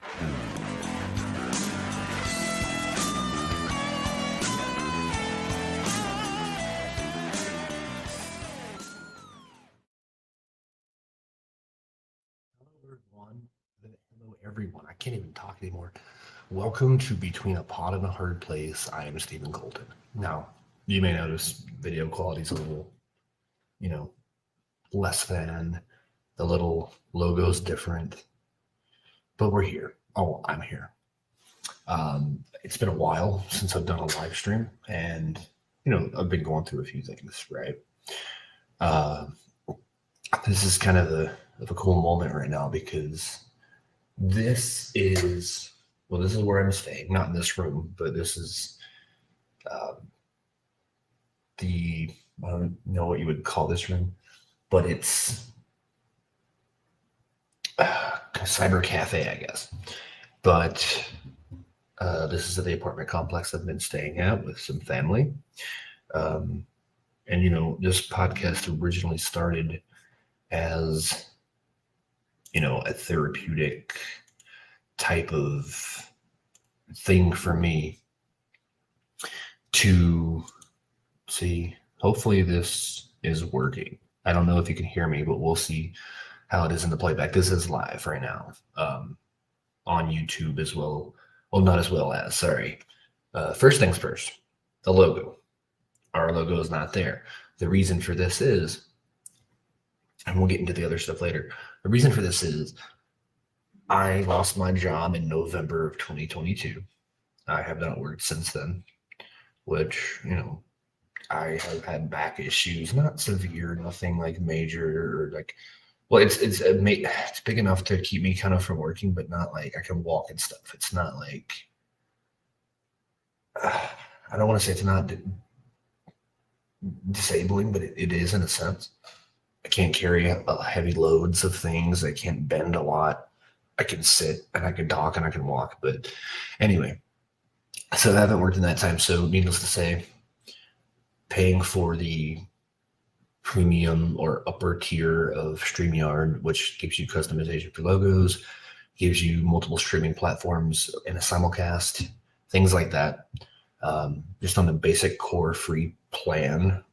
Hello, everyone. I can't even talk anymore. Welcome to Between a Pot and a Hard Place. I am Stephen Colton. Now, you may notice video quality's a little, you know, less than. The little logo's different, but we're here. Oh, I'm here. It's been a while since I've done a live stream, and I've been going through a few things, right? Uh, this is kind of a cool moment right now because this is where I'm staying, not in this room, but this is uh, the I don't know what you would call this room, but it's cyber cafe, I guess. But this is the apartment complex I've been staying at with some family. Um, and this podcast originally started as a therapeutic type of thing for me to see. Hopefully this is working. I don't know if you can hear me, but we'll see how it is in the playback. This is live right now, on YouTube as well. Well, not as well as, sorry. First things first, the logo. Our logo is not there. The reason for this is, and we'll get into the other stuff later. The reason for this is I lost my job in November of 2022. I have not worked since then, which, I have had back issues, not severe, nothing like major or like, well, it's big enough to keep me kind of from working, but not like I can walk and stuff. It's not like, I don't want to say it's not disabling, but it is in a sense. I can't carry heavy loads of things. I can't bend a lot. I can sit and I can talk and I can walk. But anyway, so I haven't worked in that time. So needless to say, paying for the premium or upper tier of StreamYard, which gives you customization for logos, gives you multiple streaming platforms in a simulcast, things like that. Just on the basic core free plan.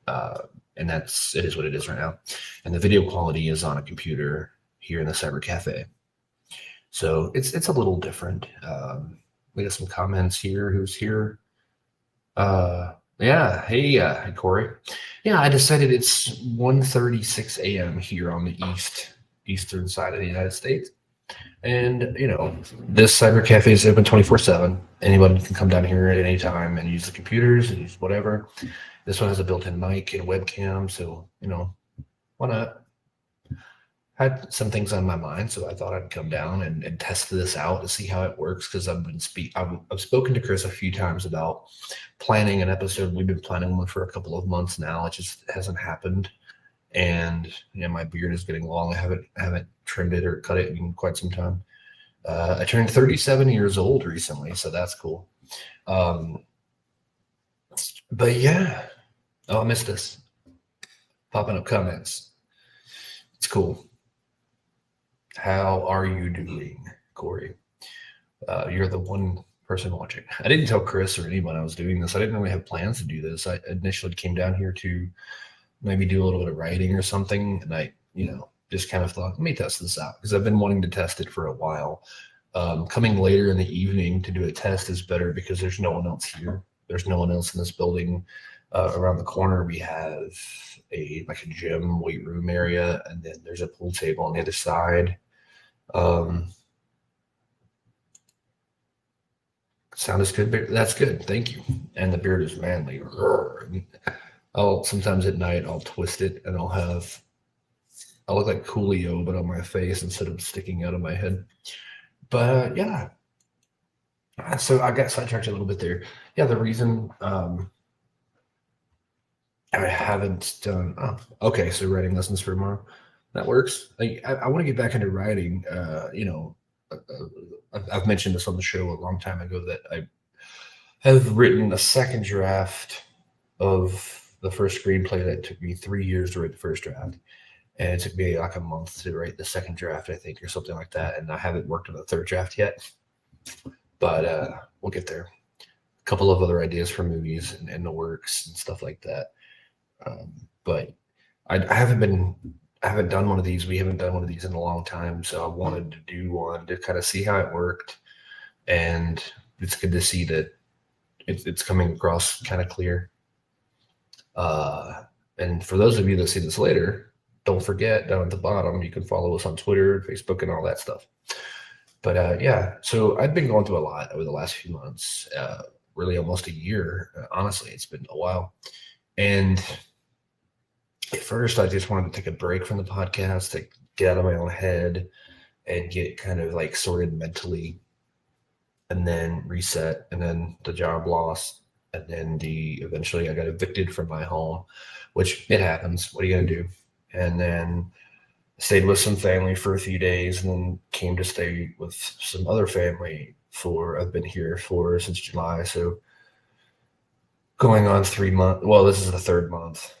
And it is what it is right now. And the video quality is on a computer here in the cyber cafe. So it's a little different. We got some comments here. Who's here? Yeah. Hey, Corey. Yeah, I decided it's 1:36 a.m. here on the eastern side of the United States. And, this cyber cafe is open 24/7. Anybody can come down here at any time and use the computers and use whatever. This one has a built-in mic and webcam, so, why not? Had some things on my mind, so I thought I'd come down and test this out to see how it works, because I've spoken to Chris a few times about planning an episode. We've been planning one for a couple of months now. It just hasn't happened. And my beard is getting long. I haven't trimmed it or cut it in quite some time. I turned 37 years old recently, so that's cool. But yeah, I missed this. Popping up comments. It's cool. How are you doing, Corey? You're the one person watching. I didn't tell Chris or anyone I was doing this. I didn't really have plans to do this. I initially came down here to maybe do a little bit of writing or something. And I, just kind of thought, let me test this out, because I've been wanting to test it for a while. Coming later in the evening to do a test is better because there's no one else here. There's no one else in this building. Around the corner, we have a gym, weight room area, and then there's a pool table on the other side. Sound is good. That's good. Thank you. And the beard is manly. Sometimes at night I'll twist it and I'll look like Coolio, but on my face instead of sticking out of my head. But yeah. So I got sidetracked a little bit there. Yeah, the reason I haven't done. Oh, okay. So writing lessons for tomorrow. That works. I want to get back into writing. I've mentioned this on the show a long time ago that I have written a second draft of the first screenplay that took me 3 years to write the first draft. and it took me like a month to write the second draft, I think, or something like that. And I haven't worked on the third draft yet, but we'll get there. A couple of other ideas for movies and in the works and stuff like that. But I haven't done one of these. We haven't done one of these in a long time, so I wanted to do one to kind of see how it worked, and it's good to see that it's coming across kind of clear. And for those of you that see this later, don't forget down at the bottom, you can follow us on Twitter, Facebook, and all that stuff. But yeah, so I've been going through a lot over the last few months, really almost a year. Honestly, it's been a while. And at first, I just wanted to take a break from the podcast to get out of my own head and get kind of like sorted mentally, and then reset, and then the job loss, and then eventually I got evicted from my home, which it happens. What are you gonna do? And then stayed with some family for a few days, and then came to stay with some other family I've been here since July, so going on 3 months. Well, this is the third month.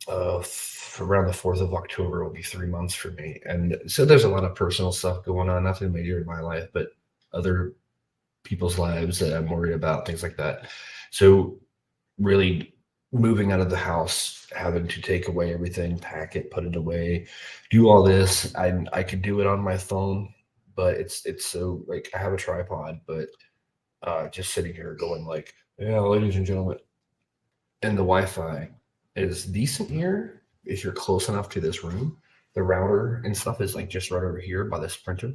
Around the 4th of October will be 3 months for me. And so there's a lot of personal stuff going on, nothing major in my life, but other people's lives that I'm worried about, things like that. So really moving out of the house, having to take away everything, pack it, put it away, do all this. I could do it on my phone, but it's so like I have a tripod, but just sitting here going like, yeah, ladies and gentlemen, and the Wi-Fi is decent here if you're close enough to this room. The router and stuff is like just right over here by this printer.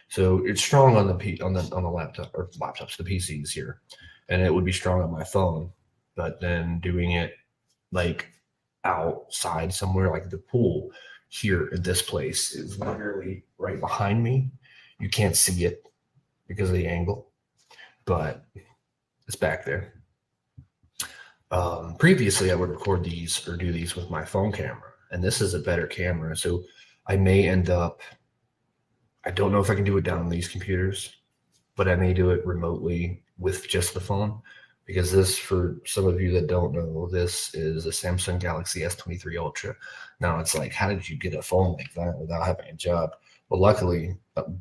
So it's strong on the laptop or laptops, the PCs here, and it would be strong on my phone. But then doing it like outside somewhere, like the pool here at this place is literally right behind me. You can't see it because of the angle, but it's back there. Previously, I would record these or do these with my phone camera, and this is a better camera. So I may end up, I don't know if I can do it down on these computers, but I may do it remotely with just the phone, because this, for some of you that don't know, this is a Samsung Galaxy S23 Ultra. Now it's like, how did you get a phone like that without having a job? Well, luckily,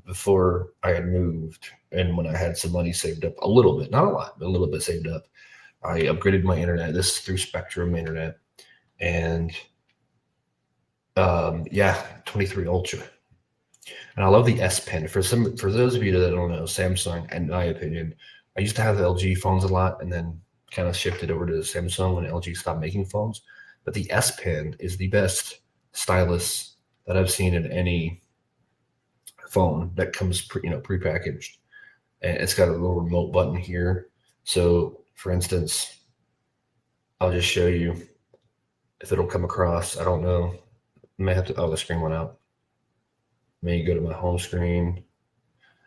before I had moved and when I had some money saved up, a little bit, not a lot, but a little bit saved up, I upgraded my internet. This is through Spectrum Internet, and yeah, 23 Ultra. And I love the S Pen. For those of you that don't know, Samsung, in my opinion, I used to have the LG phones a lot, and then kind of shifted over to Samsung when LG stopped making phones. But the S Pen is the best stylus that I've seen in any phone that comes prepackaged, and it's got a little remote button here. So, for instance, I'll just show you if it'll come across. I don't know. I may have to. Oh, the screen went out. May go to my home screen.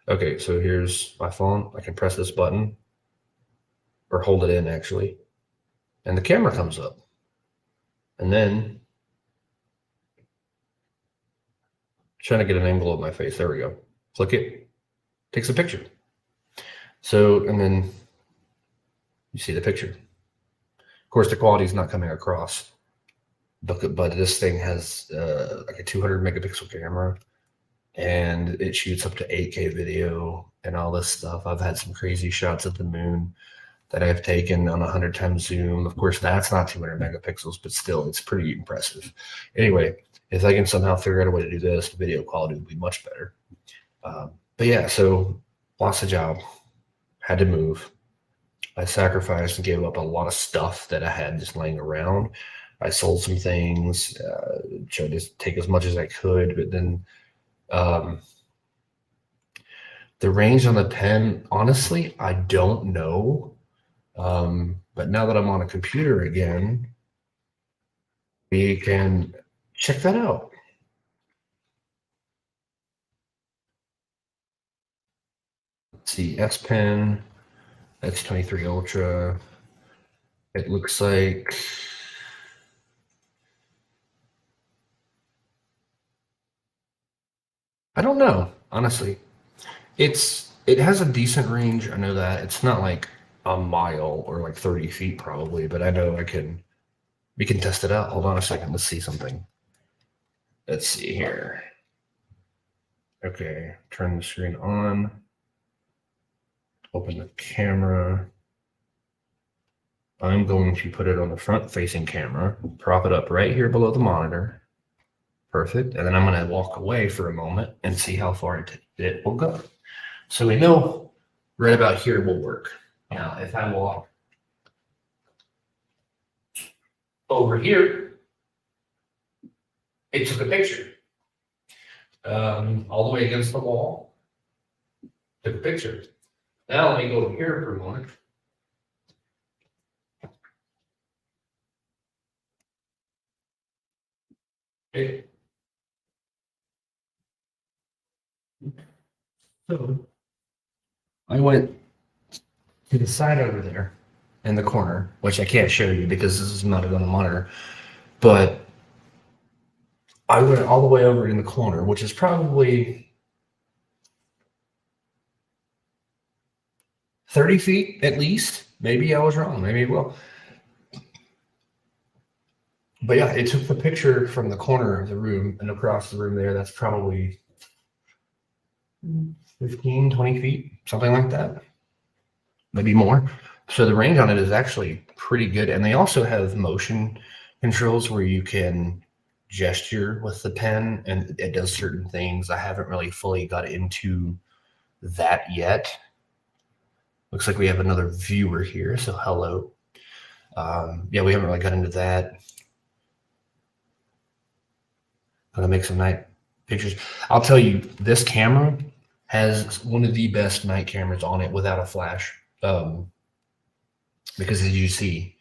Okay, so here's my phone. I can press this button or hold it in actually, and the camera comes up. And then trying to get an angle of my face. There we go. Click it, takes a picture. So, and then you see the picture. Of course, the quality is not coming across, but this thing has like a 200 megapixel camera, and it shoots up to 8K video and all this stuff. I've had some crazy shots of the moon that I've taken on 100 times zoom. Of course, that's not 200 megapixels, but still, it's pretty impressive. Anyway, if I can somehow figure out a way to do this, the video quality would be much better. But yeah, so lost a job, had to move. I sacrificed and gave up a lot of stuff that I had just laying around. I sold some things, tried to take as much as I could, but then the range on the pen, honestly, I don't know. But now that I'm on a computer again, we can check that out. Let's see, S Pen, X23 Ultra. It looks like I don't know, honestly. It has a decent range. I know that it's not like a mile or like 30 feet probably, but I know we can test it out. Hold on a second. Let's see something. Let's see here. Okay, turn the screen on. Open the camera. I'm going to put it on the front-facing camera, prop it up right here below the monitor. Perfect. And then I'm going to walk away for a moment and see how far it will go. So we know right about here will work. Now, if I walk over here, it took a picture. All the way against the wall, took a picture. Now let me go over here for a moment. Okay. So I went to the side over there in the corner, which I can't show you because this is not on the monitor, but I went all the way over in the corner, which is probably 30 feet at least. Maybe I was wrong. Maybe well. But yeah, it took the picture from the corner of the room and across the room there. That's probably 15, 20 feet, something like that. Maybe more. So the range on it is actually pretty good. And they also have motion controls where you can gesture with the pen and it does certain things. I haven't really fully got into that yet. Looks like we have another viewer here. So hello. Yeah, we haven't really got into that. Gonna make some night pictures. I'll tell you, this camera has one of the best night cameras on it without a flash. Because as you see,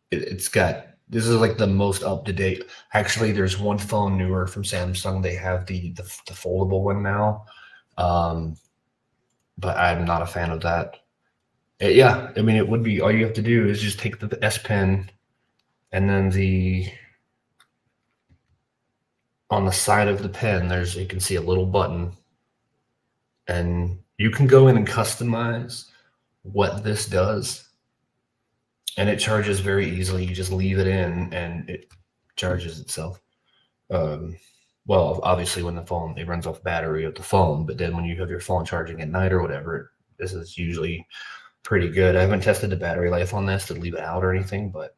it's got, this is like the most up to date. Actually, there's one phone newer from Samsung. They have the foldable one now. But I'm not a fan of that. Yeah, I mean, it would be, all you have to do is just take the S Pen and then on the side of the pen, you can see a little button and you can go in and customize what this does. And it charges very easily. You just leave it in and it charges itself. Well, obviously when it runs off battery of the phone, but then when you have your phone charging at night or whatever, this is usually pretty good. I haven't tested the battery life on this to leave it out or anything, but,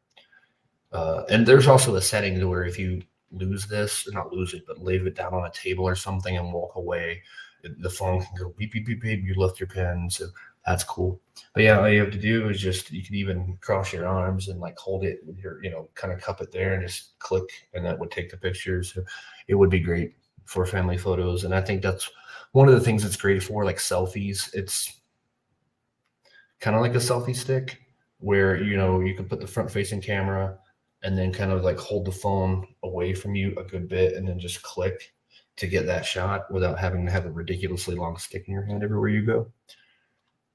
and there's also a setting to where if you lose this, or not lose it, but leave it down on a table or something and walk away, the phone can go beep, beep, beep, beep. You lift your pen. So that's cool. But yeah, all you have to do is you can even cross your arms and like hold it with your, kind of cup it there and just click and that would take the pictures. So it would be great for family photos. And I think that's one of the things it's great for, like selfies. It's kind of like a selfie stick where, you can put the front facing camera and then kind of like hold the phone away from you a good bit and then just click to get that shot without having to have a ridiculously long stick in your hand everywhere you go.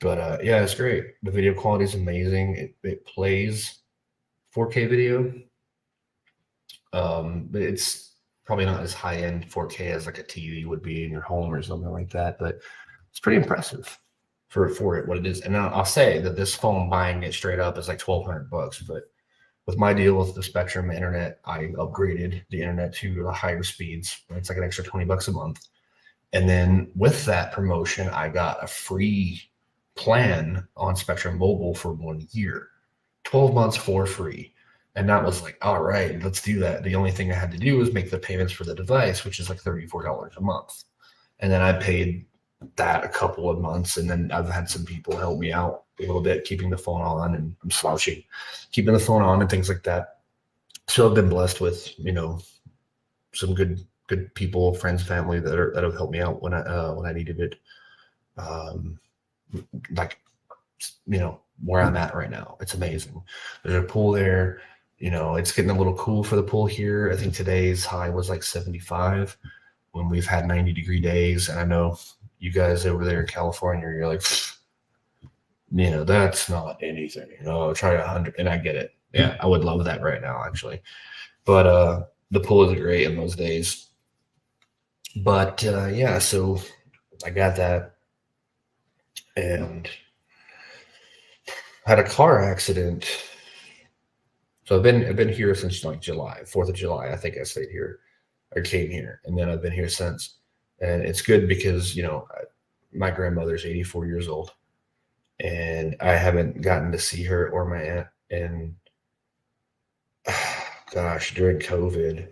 But yeah, it's great. The video quality is amazing. It plays 4K video. But it's probably not as high end 4K as like a TV would be in your home or something like that. But it's pretty impressive for it, what it is. And I'll say that this phone, buying it straight up, is like $1,200. But with my deal with the Spectrum internet, I upgraded the internet to the higher speeds. It's like an extra $20 a month. And then with that promotion, I got a free plan on Spectrum Mobile for 1 year, 12 months for free. And that was like, all right, let's do that. The only thing I had to do was make the payments for the device, which is like $34 a month. And then I paid that a couple of months. And then I've had some people help me out a little bit, keeping the phone on, and I'm slouching, keeping the phone on and things like that. So I've been blessed with, some good people, friends, family that have helped me out when I needed it. Like, where I'm at right now, it's amazing. There's a pool there. It's getting a little cool for the pool here. I think today's high was like 75 when we've had 90-degree days. And I know you guys over there in California, you're like, that's not anything. Try 100. And I get it. Yeah, I would love that right now, actually. But the pool is great in those days. But yeah, so I got that and had a car accident. So I've been here since like July, 4th of July. I think I stayed here. I came here, and then I've been here since. And it's good because my grandmother's 84 years old, and I haven't gotten to see her or my aunt in gosh, during COVID.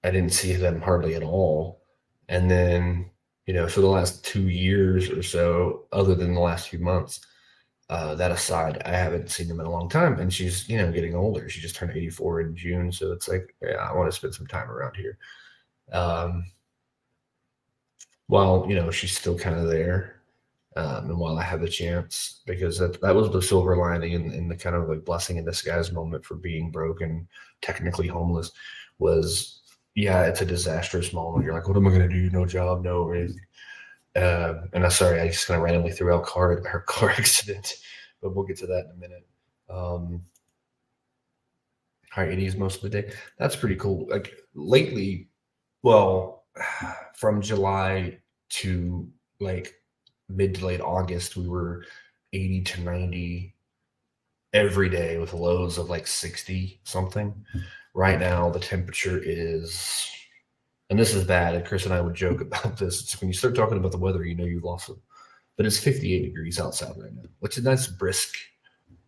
I didn't see them hardly at all. And then, for the last 2 years or so, other than the last few months, that aside, I haven't seen them in a long time. And she's, getting older. She just turned 84 in June. So it's like, yeah, I want to spend some time around here. Um, while, she's still kind of there. And while I have the chance, because that was the silver lining and the kind of like blessing in disguise moment for being broke and technically homeless was, yeah, it's a disastrous moment. You're like, what am I going to do? No job, no anything. And I'm sorry, I just kind of randomly threw out her car accident, but we'll get to that in a minute. High 80s most of the day. That's pretty cool. Like lately, well, from July to like mid to late August, we were 80 to 90 every day with lows of like 60 something. Right now, the temperature is, and this is bad, and Chris and I would joke about this. It's when you start talking about the weather, you've lost it. But it's 58 degrees outside right now, which is nice, brisk,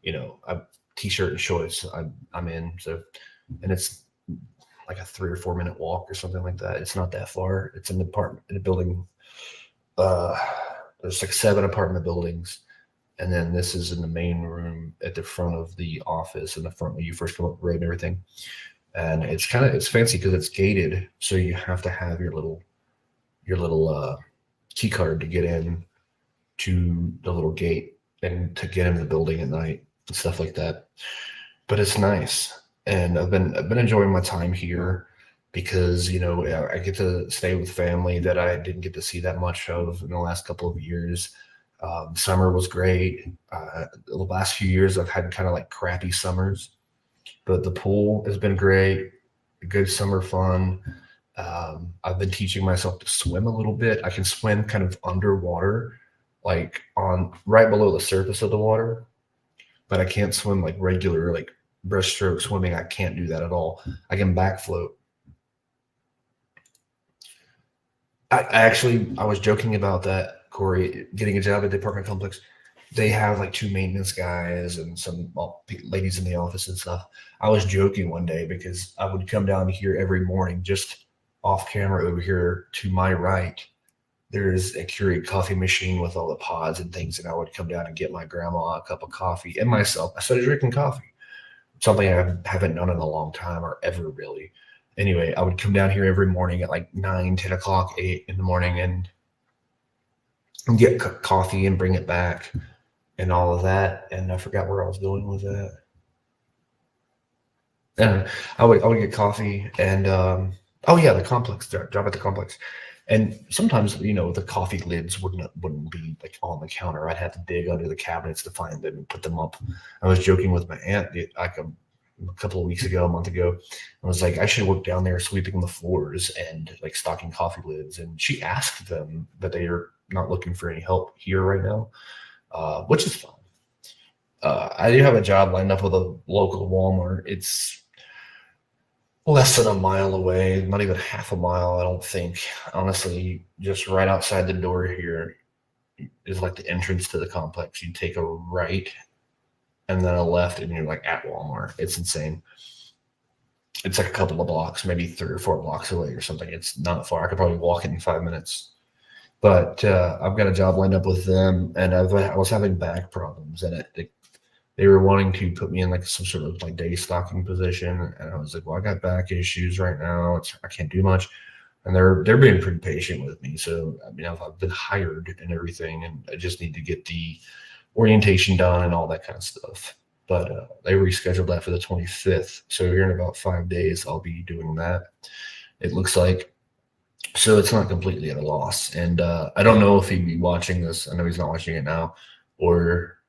a t-shirt and shorts. I'm in, so, and it's like a 3 or 4 minute walk or something like that. It's not that far. It's in a building. There's like 7 apartment buildings, and then this is in the main room at the front of the office, in the front when you first come up, right, and everything. And it's fancy because it's gated, so you have to have your little key card to get in to the little gate and to get into the building at night and stuff like that. But it's nice, and I've been enjoying my time here because I get to stay with family that I didn't get to see that much of in the last couple of years. Summer was great. The last few years I've had kind of like crappy summers, but the pool has been great. Good summer fun. I've been teaching myself to swim a little bit. I can swim kind of underwater, like on right below the surface of the water, but I can't swim like regular, like breaststroke swimming. I can't do that at all. I can back float. I was joking about that, Corey, getting a job at the apartment complex. They have like 2 maintenance guys and some ladies in the office and stuff. I was joking one day because I would come down here every morning, just off camera over here to my right. There's a Keurig coffee machine with all the pods and things, and I would come down and get my grandma a cup of coffee and myself. I started drinking coffee, something I haven't done in a long time or ever really. Anyway, I would come down here every morning at like 9, 10 o'clock, 8 in the morning and get coffee and bring it back and all of that. And I forgot where I was going with that. And I would get coffee and, oh yeah, the complex, job at the complex. And sometimes, the coffee lids wouldn't be like on the counter. I'd have to dig under the cabinets to find them and put them up. I was joking with my aunt like a couple of weeks ago, a month ago. I was like, I should work down there sweeping the floors and like stocking coffee lids. And she asked them that they are not looking for any help here right now, which is fine. I do have a job lined up with a local Walmart. It's less than a mile away, not even half a mile, I don't think. Honestly, just right outside the door here is like the entrance to the complex. You take a right and then a left, and you're like at Walmart. It's insane. It's like a couple of blocks, maybe 3 or 4 blocks away or something. It's not far. I could probably walk it in 5 minutes. But I've got a job lined up with them, and I was having back problems, and they were wanting to put me in like some sort of like day stocking position, and I was like, well, I got back issues right now. I can't do much, and they're being pretty patient with me. So I mean, I've been hired and everything, and I just need to get the orientation done and all that kind of stuff. But they rescheduled that for the 25th. So here in about 5 days, I'll be doing that. It looks like. So it's not completely at a loss. And I don't know if he'd be watching this. I know he's not watching it now, or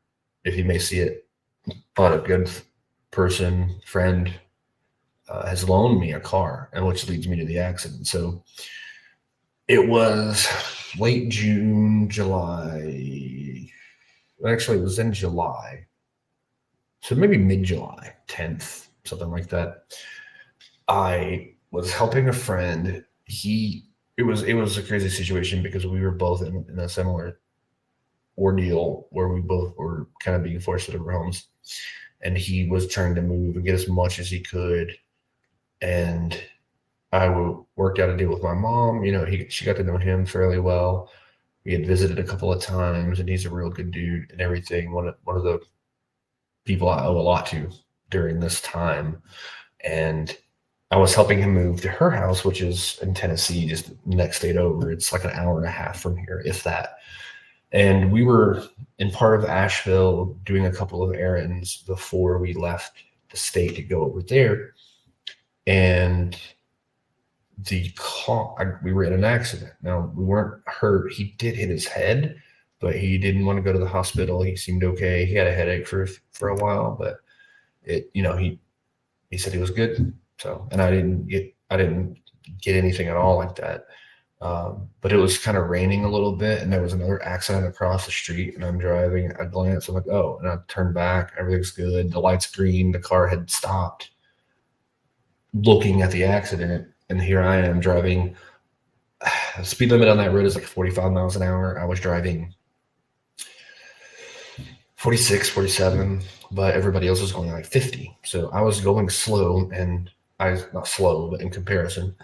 if he may see it. But a good friend, has loaned me a car, and which leads me to the accident. So it was late June, July. Actually, it was in July. So maybe mid-July, 10th, something like that. I was helping a friend. It was a crazy situation because we were both in a similar ordeal where we both were kind of being forced out of our homes, and he was trying to move and get as much as he could, and worked out a deal with my mom. She got to know him fairly well. We had visited a couple of times, and he's a real good dude and everything. One of the people I owe a lot to during this time, and I was helping him move to her house, which is in Tennessee, just the next state over. It's like an hour and a half from here, if that. And we were in part of Asheville doing a couple of errands before we left the state to go over there. And we were in an accident. Now, we weren't hurt. He did hit his head, but he didn't want to go to the hospital. He seemed okay. He had a headache for a while, but he said he was good. So, and I didn't get anything at all like that. But it was kind of raining a little bit, and there was another accident across the street, and I'm driving. I glance, I'm like, oh, and I turn back. Everything's good. The light's green. The car had stopped, looking at the accident, and here I am driving. The speed limit on that road is like 45 miles an hour. I was driving 46, 47, but everybody else was going like 50. So I was going slow, and not slow, but in comparison.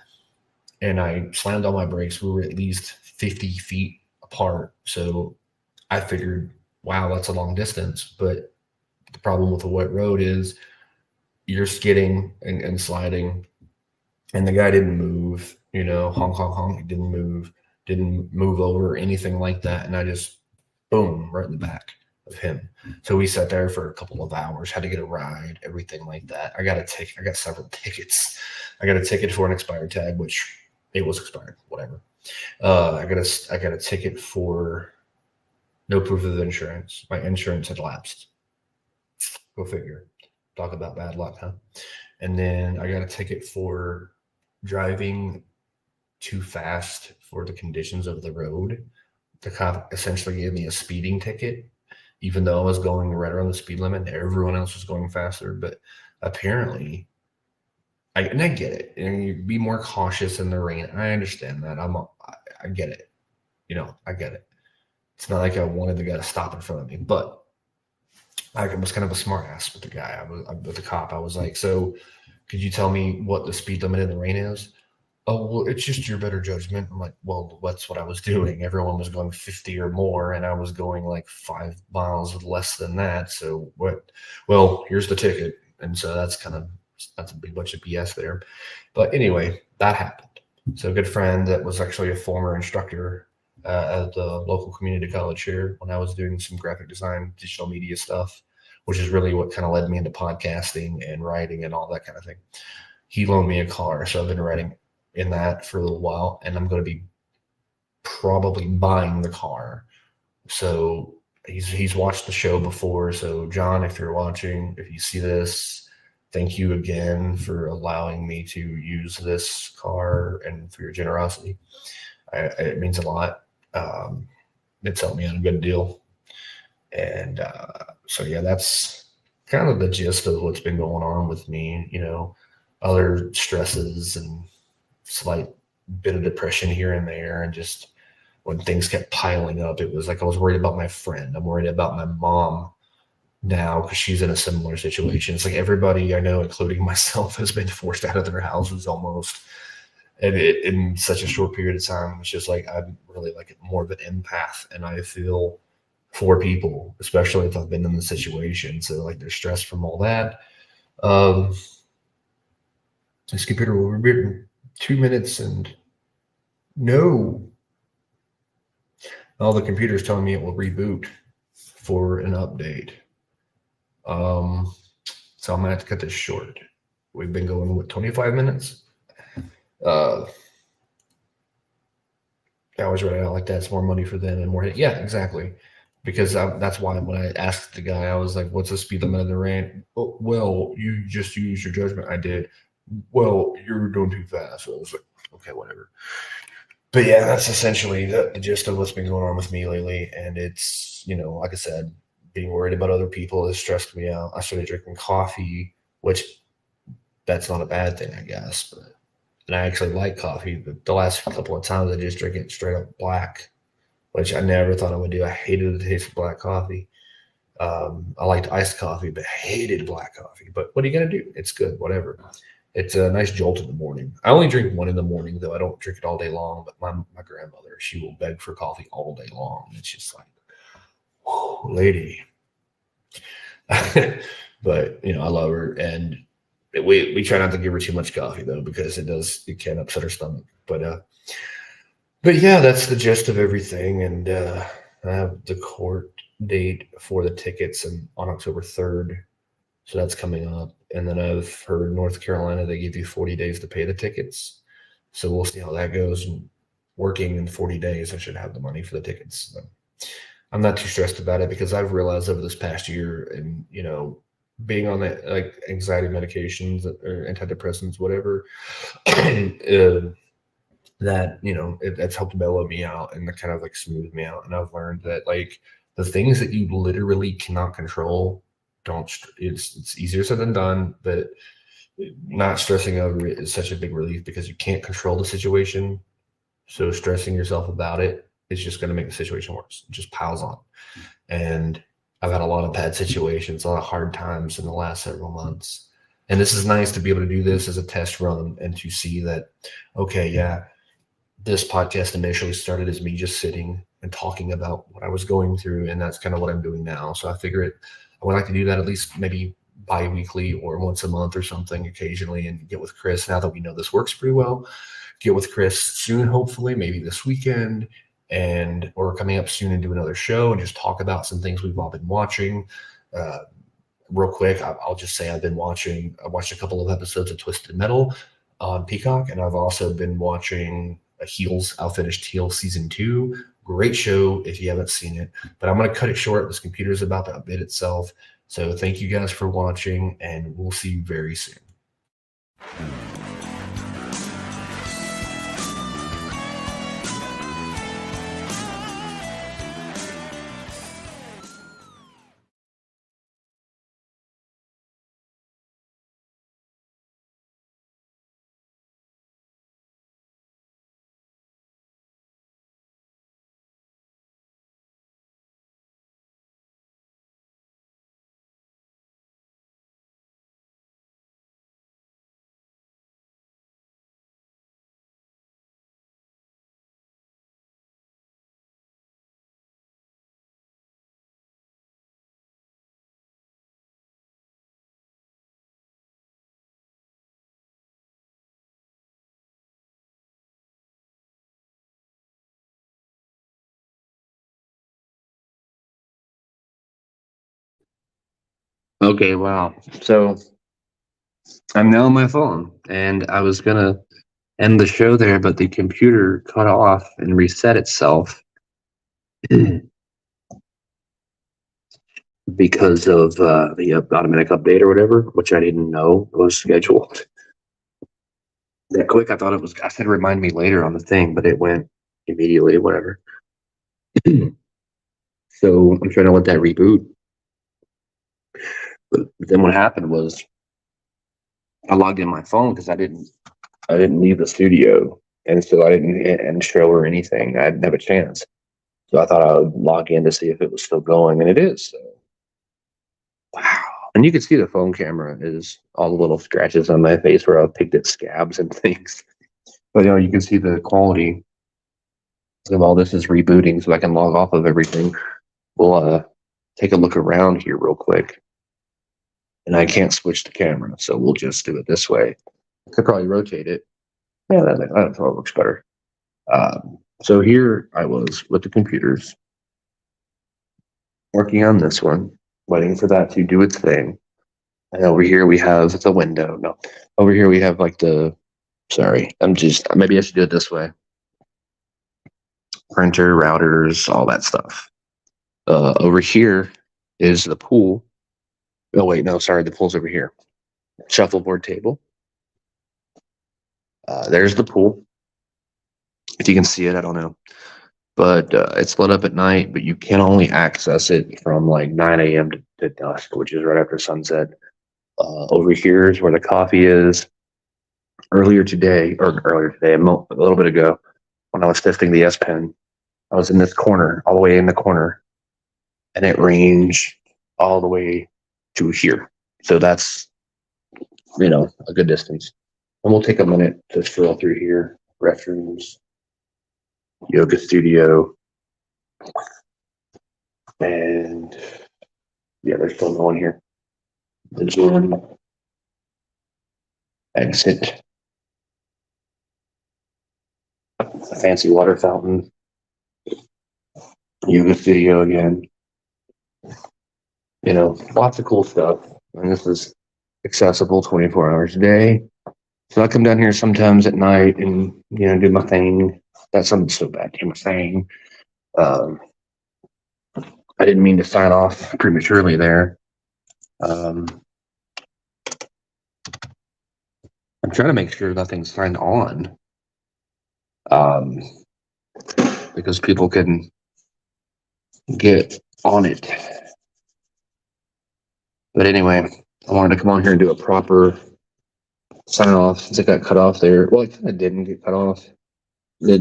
And I slammed on my brakes. We were at least 50 feet apart. So I figured, wow, that's a long distance. But the problem with a wet road is you're skidding and sliding, and the guy didn't move, honk, honk, honk. He didn't move over or anything like that. And I just, boom, right in the back of him. So we sat there for a couple of hours, had to get a ride, everything like that. I got several tickets. I got a ticket for an expired tag, which it was expired, whatever. I got a ticket for no proof of insurance. My insurance had lapsed. Go figure. Talk about bad luck, huh? And then I got a ticket for driving too fast for the conditions of the road. The cop essentially gave me a speeding ticket, even though I was going right around the speed limit. Everyone else was going faster, but apparently, I get it. You be more cautious in the rain. I understand that. I get it. I get it. It's not like I wanted the guy to stop in front of me, but I was kind of a smart ass with the guy. With the cop. I was like, so could you tell me what the speed limit in the rain is? Oh, well, it's just your better judgment. I'm like, well, that's what I was doing. Everyone was going 50 or more, and I was going like 5 miles less than that. So what? Well, here's the ticket. And so that's a big bunch of BS there. But anyway, that happened. So a good friend that was actually a former instructor at the local community college here when I was doing some graphic design, digital media stuff, which is really what kind of led me into podcasting and writing and all that kind of thing. He loaned me a car. So I've been writing in that for a little while, and I'm going to be probably buying the car. So he's watched the show before. So John, if you're watching, if you see this, thank you again for allowing me to use this car and for your generosity. It means a lot. It's helped me on a good deal. And so, yeah, that's kind of the gist of what's been going on with me, other stresses and slight bit of depression here and there. And just when things kept piling up, it was like I was worried about my friend. I'm worried about my mom now because she's in a similar situation. It's like everybody I know, including myself, has been forced out of their houses almost, and in such a short period of time. It's just like I'm really like more of an empath, and I feel for people, especially if I've been in the situation. So like they're stressed from all that. This computer will reboot 2 minutes, and no, all the computer's telling me it will reboot for an update. So I'm gonna have to cut this short. We've been going with 25 minutes. I always write it out like that. It's more money for them and more. Yeah, exactly. Because that's why when I asked the guy, I was like, "What's the speed limit of the rain?" Oh, well, you just used your judgment. I did. Well, you're doing too fast. So I was like, okay, whatever. But yeah, that's essentially the gist of what's been going on with me lately. And it's, like I said, being worried about other people has stressed me out. I started drinking coffee, which that's not a bad thing, I guess. But and I actually like coffee. But the last couple of times I just drink it straight up black, which I never thought I would do. I hated the taste of black coffee. I liked iced coffee, but hated black coffee. But what are you gonna do? It's good, whatever. It's a nice jolt in the morning. I only drink one in the morning, though. I don't drink it all day long. But my grandmother, she will beg for coffee all day long. It's just like, whew, lady. But I love her, and we try not to give her too much coffee though, because it can upset her stomach. But yeah, that's the gist of everything. And I have the court date for the tickets and on October 3rd, so that's coming up. And then I've heard North Carolina, they give you 40 days to pay the tickets, so we'll see how that goes. And working in 40 days, I should have the money for the tickets. So I'm not too stressed about it, because I've realized over this past year, and being on that, like, anxiety medications or antidepressants, whatever, that that's helped mellow me out and kind of like smooth me out. And I've learned that, like, the things that you literally cannot control, don't it's easier said than done, but not stressing over it is such a big relief, because you can't control the situation. So stressing yourself about it is just going to make the situation worse. It just piles on. And I've had a lot of bad situations, a lot of hard times in the last several months. And this is nice to be able to do this as a test run, and to see that, okay, yeah, this podcast initially started as me just sitting and talking about what I was going through, and that's kind of what I'm doing now. So I figure I would like to do that at least maybe bi-weekly or once a month or something occasionally, and get with Chris, now that we know this works pretty well, get with Chris soon, hopefully, maybe this weekend, or coming up soon, and do another show and just talk about some things we've all been watching. Uh, Real quick, I'll just say I watched a couple of episodes of Twisted Metal on Peacock, and I've also been watching Heels, Outfinished Heel season 2. Great show if you haven't seen it. But I'm going to cut it short. This computer's about to update itself. So thank you guys for watching, and we'll see you very soon. Okay, wow. So I'm now on my phone, and I was gonna end the show there, but the computer cut off and reset itself because of the automatic update or whatever, which I didn't know was scheduled that quick. I thought it was. I said remind me later on the thing, but it went immediately. Whatever. So I'm trying to let that reboot. But then what happened was I logged in my phone, because I didn't leave the studio, and so I didn't hit end show or anything. I didn't have a chance. So I thought I would log in to see if it was still going, and it is. So, wow. And you can see the phone camera is all the little scratches on my face where I've picked at scabs and things. But you can see the quality of all this is rebooting, so I can log off of everything. We'll take a look around here real quick. And I can't switch the camera, so we'll just do it this way. I could probably rotate it. Yeah, that probably looks better. So here I was with the computers, working on this one, waiting for that to do its thing. And over here we have the window. No, over here we have like sorry, maybe I should do it this way. Printer, routers, all that stuff. Over here is the pool. Oh wait, no, sorry, the pool's over here. Shuffleboard table. There's the pool. If you can see it, I don't know. But it's lit up at night, but you can only access it from like 9 a.m. to dusk, which is right after sunset. Over here is where the coffee is. earlier today, a little bit ago, when I was testing the S Pen, I was in this corner, all the way in the corner, and it ranged all the way to here. So that's, a good distance. And we'll take a minute to stroll through here. Restrooms, yoga studio, and yeah, there's still no one here. The gym, exit, a fancy water fountain, yoga studio again. Lots of cool stuff. And this is accessible 24 hours a day. So I come down here sometimes at night and, do my thing. That sounded so bad, do my thing. I didn't mean to sign off prematurely there. I'm trying to make sure nothing's signed on. Because people can get on it. But anyway, I wanted to come on here and do a proper sign off since it got cut off there. Well, it kind of didn't get cut off. The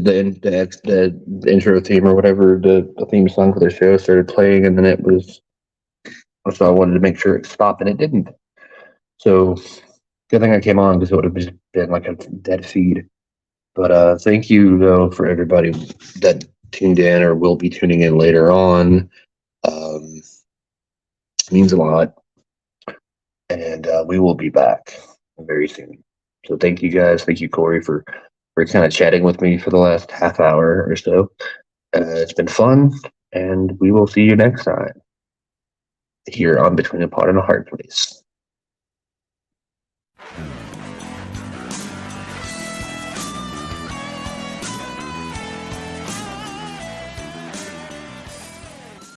intro theme or whatever, the theme song for the show started playing, and then it was. So I wanted to make sure it stopped, and it didn't. So good thing I came on, because it would have just been like a dead feed. But thank you though for everybody that tuned in or will be tuning in later on. It means a lot, and we will be back very soon. So thank you guys. Thank you, Corey, for kind of chatting with me for the last half hour or so. It's been fun, and we will see you next time here on Between a Pot and a Heart, please.